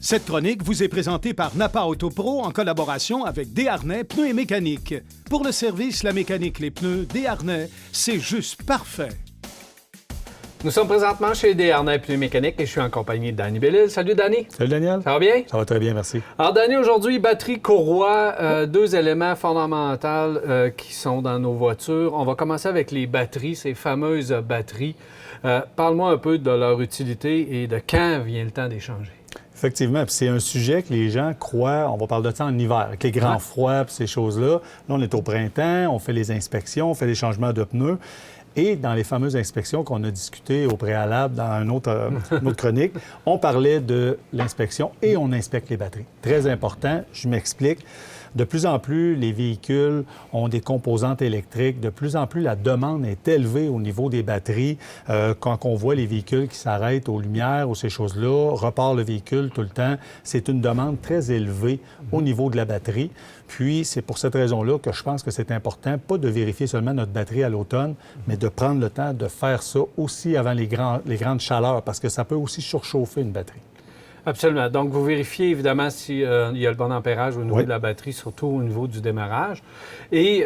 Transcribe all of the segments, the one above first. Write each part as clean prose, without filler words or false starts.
Cette chronique vous est présentée par Napa Autopro en collaboration avec Desharnais Pneus et Mécanique. Pour le service, la mécanique, les pneus, Desharnais, c'est juste parfait. Nous sommes présentement chez Desharnais Pneus et Mécanique et je suis en compagnie de Danny Bellil. Salut Danny. Salut Daniel. Ça va bien? Ça va très bien, merci. Alors Danny, aujourd'hui, batterie, courroie, deux éléments fondamentaux qui sont dans nos voitures. On va commencer avec les batteries, ces fameuses batteries. Parle-moi un peu de leur utilité et de quand vient le temps d'échanger. Effectivement, puis c'est un sujet que les gens croient, on va parler de ça en hiver, avec les grands froids et ces choses-là. Là, on est au printemps, on fait les inspections, on fait les changements de pneus. Et dans les fameuses inspections qu'on a discutées au préalable dans une autre chronique, on parlait de l'inspection et on inspecte les batteries. Très important, je m'explique. De plus en plus, les véhicules ont des composantes électriques. De plus en plus, la demande est élevée au niveau des batteries. Quand on voit les véhicules qui s'arrêtent aux lumières ou ces choses-là, repart le véhicule tout le temps, c'est une demande très élevée au niveau de la batterie. Puis, c'est pour cette raison-là que je pense que c'est important, pas de vérifier seulement notre batterie à l'automne, mais de prendre le temps de faire ça aussi avant les grandes chaleurs, parce que ça peut aussi surchauffer une batterie. Absolument. Donc, vous vérifiez évidemment s'il y a le bon ampérage au niveau de la batterie, surtout au niveau du démarrage. Et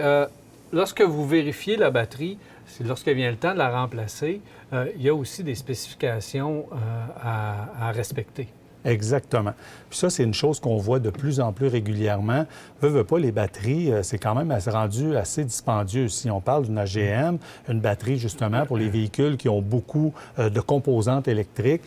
lorsque vous vérifiez la batterie, lorsqu'il vient le temps de la remplacer, il y a aussi des spécifications à respecter. Exactement. Puis ça, c'est une chose qu'on voit de plus en plus régulièrement. Veut pas, les batteries, c'est quand même rendu assez dispendieux. Si on parle d'une AGM, une batterie, justement, pour les véhicules qui ont beaucoup de composantes électriques,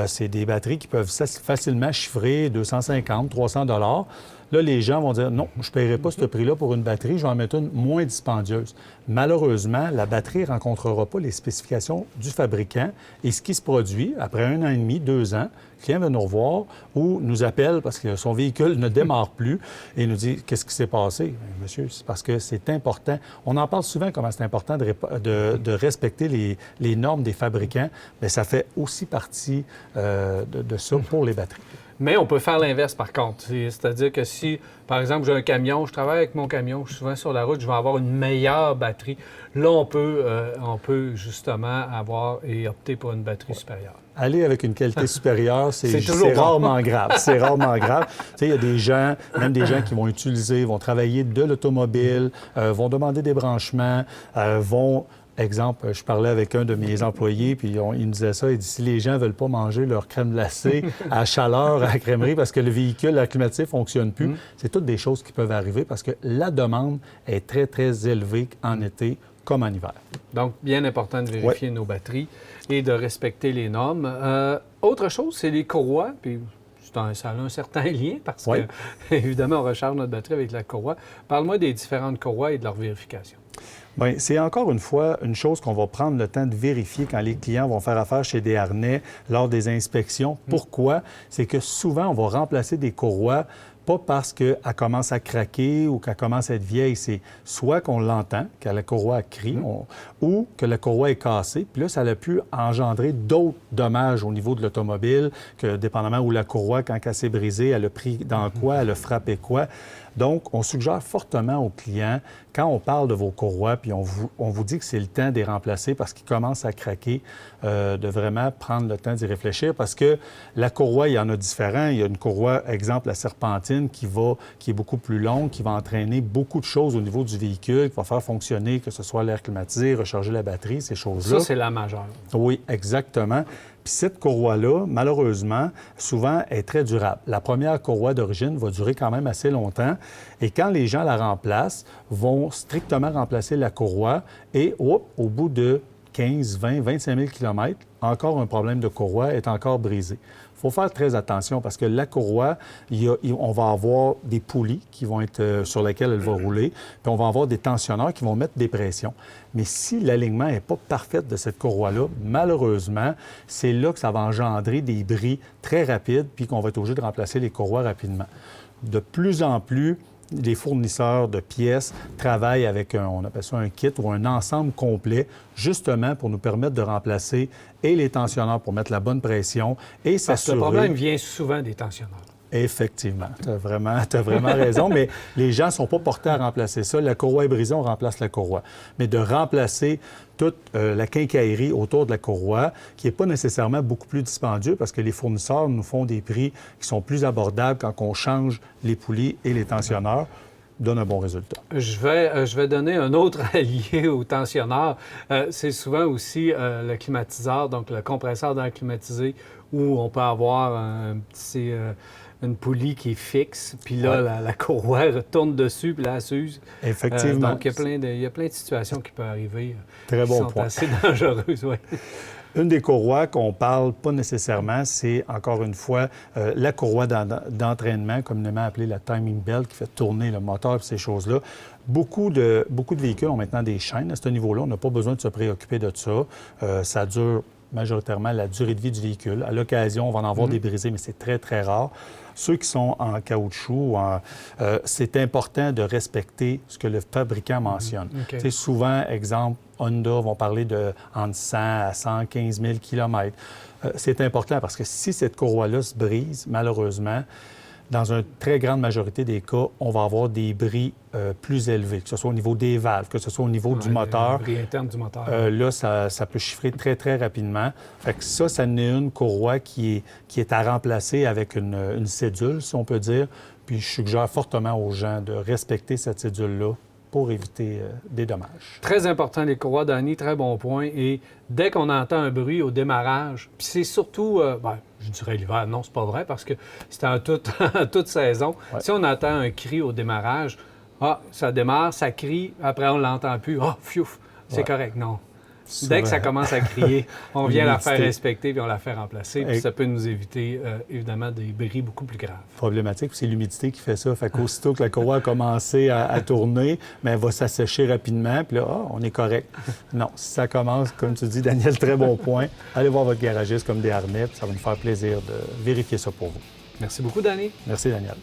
c'est des batteries qui peuvent facilement chiffrer 250, 300 $. Là, les gens vont dire, non, je ne paierai pas ce prix-là pour une batterie, je vais en mettre une moins dispendieuse. Malheureusement, la batterie ne rencontrera pas les spécifications du fabricant. Et ce qui se produit, après 1 an et demi, 2 ans, le client va nous revoir ou nous appelle parce que son véhicule ne démarre plus et nous dit, qu'est-ce qui s'est passé? Bien, monsieur, c'est parce que c'est important. On en parle souvent comment c'est important de respecter les normes des fabricants. Bien, ça fait aussi partie de ça pour les batteries. Mais on peut faire l'inverse, par contre. C'est-à-dire que si, par exemple, j'ai un camion, je travaille avec mon camion, je suis souvent sur la route, je vais avoir une meilleure batterie. Là, on peut justement avoir et opter pour une batterie supérieure. Aller avec une qualité supérieure, c'est bon. rarement grave. C'est rarement grave. Tu sais, il y a des gens, même des gens qui vont utiliser, vont travailler de l'automobile, vont demander des branchements, Exemple, je parlais avec un de mes employés, puis il me disait ça, il dit, si les gens ne veulent pas manger leur crème glacée à chaleur à la crèmerie parce que le véhicule, la climatisée ne fonctionne plus, c'est toutes des choses qui peuvent arriver parce que la demande est très, très élevée en été comme en hiver. Donc, bien important de vérifier nos batteries et de respecter les normes. Autre chose, c'est les courroies, puis ça a un certain lien parce que, évidemment, on recharge notre batterie avec la courroie. Parle-moi des différentes courroies et de leur vérification. Bien, c'est encore une fois une chose qu'on va prendre le temps de vérifier quand les clients vont faire affaire chez Desharnais lors des inspections. Pourquoi? C'est que souvent, on va remplacer des courroies pas parce qu'elle commence à craquer ou qu'elle commence à être vieille. C'est soit qu'on l'entend, que la courroie crie, ou que la courroie est cassée. Puis là, ça a pu engendrer d'autres dommages au niveau de l'automobile, que dépendamment où la courroie, quand elle s'est brisée, elle a pris dans quoi, elle a frappé quoi. Donc, on suggère fortement aux clients, quand on parle de vos courroies, puis on vous dit que c'est le temps de les remplacer parce qu'ils commencent à craquer, de vraiment prendre le temps d'y réfléchir parce que la courroie, il y en a différents. Il y a une courroie, exemple, la serpentine, qui est beaucoup plus longue, qui va entraîner beaucoup de choses au niveau du véhicule, qui va faire fonctionner, que ce soit l'air climatisé, recharger la batterie, ces choses-là. Ça, c'est la majeure. Oui, exactement. Puis cette courroie-là, malheureusement, souvent est très durable. La première courroie d'origine va durer quand même assez longtemps. Et quand les gens la remplacent, vont strictement remplacer la courroie et au bout de 15, 20, 25 000 km, encore un problème de courroie est encore brisé. Il faut faire très attention parce que la courroie, on va avoir des poulies qui vont être sur lesquelles elle va rouler, puis on va avoir des tensionneurs qui vont mettre des pressions. Mais si l'alignement n'est pas parfait de cette courroie-là, malheureusement, c'est là que ça va engendrer des bris très rapides puis qu'on va être obligé de remplacer les courroies rapidement. De plus en plus, les fournisseurs de pièces travaillent avec on appelle ça un kit ou un ensemble complet, justement pour nous permettre de remplacer et les tensionneurs pour mettre la bonne pression et s'assurer... Parce que le problème vient souvent des tensionneurs. Effectivement, tu as vraiment raison, mais les gens ne sont pas portés à remplacer ça. La courroie est brisée, on remplace la courroie. Mais de remplacer toute la quincaillerie autour de la courroie, qui n'est pas nécessairement beaucoup plus dispendieux parce que les fournisseurs nous font des prix qui sont plus abordables quand on change les poulies et les tensionneurs, donne un bon résultat. Je vais donner un autre allié au tensionneur. C'est souvent aussi le climatiseur, donc le compresseur d'air climatisé, où on peut avoir une poulie qui est fixe, puis là, la courroie retourne dessus, puis là, elle s'use. Effectivement. Donc, il y a plein de situations qui peuvent arriver Très bon qui sont point. assez dangereuses, oui. Une des courroies qu'on parle pas nécessairement, c'est, encore une fois, la courroie d'entraînement, communément appelée la timing belt, qui fait tourner le moteur et ces choses-là. Beaucoup de véhicules ont maintenant des chaînes à ce niveau-là. On n'a pas besoin de se préoccuper de ça. Ça dure majoritairement la durée de vie du véhicule. À l'occasion, on va en avoir des brisés, mais c'est très, très rare. Ceux qui sont en caoutchouc, c'est important de respecter ce que le fabricant mentionne. Okay. Souvent, exemple, Honda vont parler de entre 100 à 115 000 km. C'est important parce que si cette courroie-là se brise, malheureusement, dans une très grande majorité des cas, on va avoir des bris plus élevés, que ce soit au niveau des valves, que ce soit au niveau du moteur. Le bris interne du moteur. Là, ça peut chiffrer très, très rapidement. Fait que ça n'est une courroie qui est à remplacer avec une cédule, si on peut dire. Puis je suggère fortement aux gens de respecter cette cédule-là pour éviter des dommages. Très important, les courroies, Danny, très bon point. Et dès qu'on entend un bruit au démarrage, puis c'est surtout, je dirais l'hiver, non, c'est pas vrai, parce que c'est en toute saison. Ouais. Si on entend un cri au démarrage, ça démarre, ça crie, après on l'entend plus, fiouf, c'est correct, non. Dès que ça commence à crier, on vient la faire inspecter puis on la fait remplacer. Puis ça peut nous éviter, évidemment, des bris beaucoup plus graves. Problématique, puis c'est l'humidité qui fait ça. Fait qu'aussitôt que la courroie a commencé à tourner, mais elle va s'assécher rapidement, puis là, on est correct. Non, si ça commence, comme tu dis, Daniel, très bon point. Allez voir votre garagiste comme Desharnais, puis ça va nous faire plaisir de vérifier ça pour vous. Merci beaucoup, Danny. Merci, Daniel.